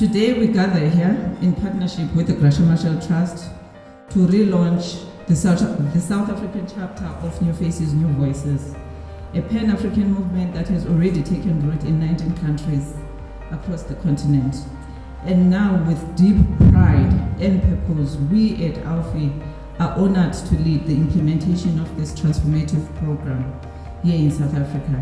Today we gather here in partnership with the Graça Machel Trust to relaunch the South African chapter of New Faces, New Voices, a Pan-African movement that has already taken root in 19 countries across the continent. And now with deep pride and purpose, we at ALFI are honored to lead the implementation of this transformative program here in South Africa.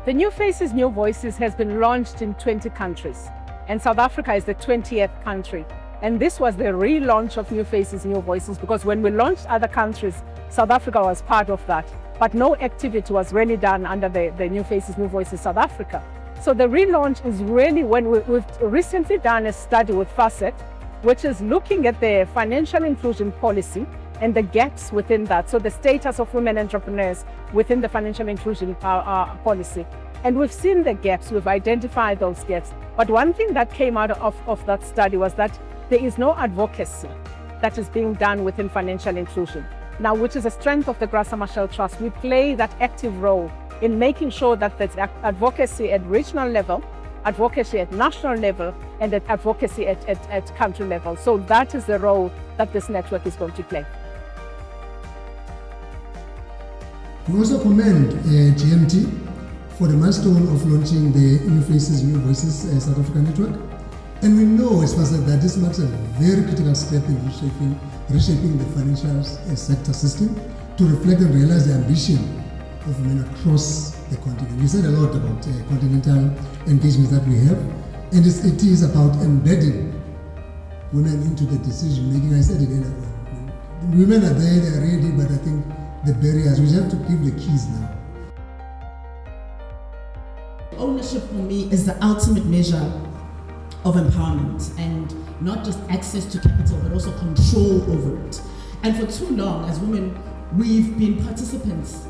The New Faces, New Voices has been launched in 20 countries, and South Africa is the 20th country. And this was the relaunch of New Faces, New Voices, because when we launched other countries, South Africa was part of that. But no activity was really done under the New Faces, New Voices South Africa. So the relaunch is really when we've recently done a study with FASET, which is looking at the financial inclusion policy and the gaps within that. So the status of women entrepreneurs within the financial inclusion policy. And we've seen the gaps, we've identified those gaps. But one thing that came out of that study was that there is no advocacy that is being done within financial inclusion. Now, which is a strength of the Graça Machel Trust, we play that active role in making sure that there's advocacy at regional level, advocacy at national level, and advocacy at country level. So that is the role that this network is going to play. We also commend GMT for the milestone of launching the New Faces, New Voices South Africa Network. And we know as far as that this marks a very critical step in reshaping the financial sector system to reflect and realize the ambition of women across the continent. We said a lot about continental engagements that we have, and it is about embedding women into the decision making. I said it earlier. Women are there, they are ready, but I think the barriers, we have to give the keys now. Ownership for me is the ultimate measure of empowerment, and not just access to capital, but also control over it. And for too long, as women, we've been participants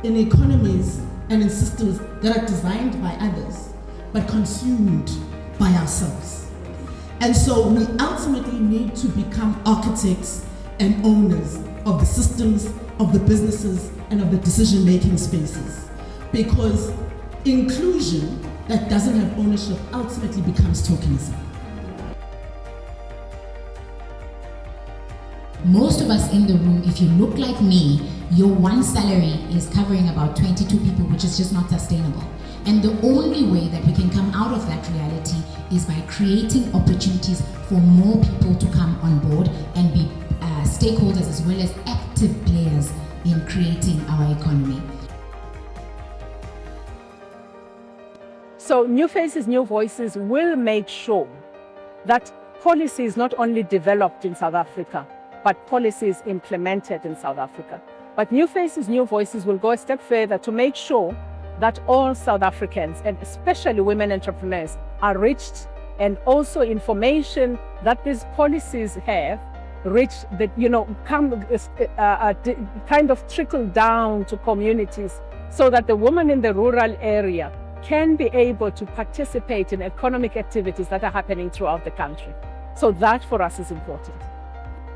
in economies and in systems that are designed by others, but consumed by ourselves. And so we ultimately need to become architects and owners of the systems, of the businesses, and of the decision-making spaces. Because inclusion that doesn't have ownership ultimately becomes tokenism. Most of us in the room, if you look like me, your one salary is covering about 22 people, which is just not sustainable. And the only way that we can come out of that reality is by creating opportunities for more people to come on board and be stakeholders as well as active players in creating our economy. So New Faces, New Voices will make sure that policy is not only developed in South Africa, but policy is implemented in South Africa. But New Faces, New Voices will go a step further to make sure that all South Africans, and especially women entrepreneurs, are reached, and also information that these policies have reached, that kind of trickle down to communities, so that the woman in the rural area can be able to participate in economic activities that are happening throughout the country. So that for us is important.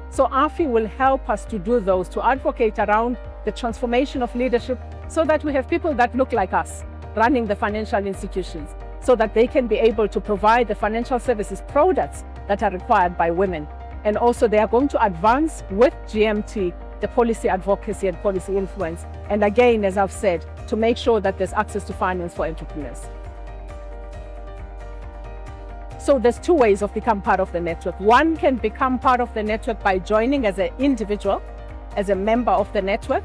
So ALFI will help us to do those, to advocate around the transformation of leadership, so that we have people that look like us running the financial institutions, so that they can be able to provide the financial services products that are required by women. And also they are going to advance with GMT the policy advocacy and policy influence. And again, as I've said, to make sure that there's access to finance for entrepreneurs. So there's two ways of becoming part of the network. One can become part of the network by joining as an individual, as a member of the network,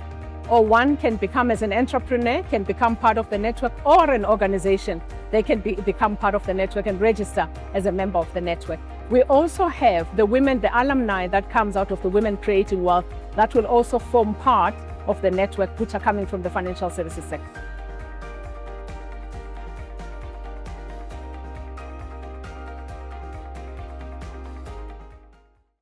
or one can become as an entrepreneur, can become part of the network, or an organization. They can become part of the network and register as a member of the network. We also have the women, the alumni that comes out of the Women Creating Wealth, that will also form part of the network, which are coming from the financial services sector.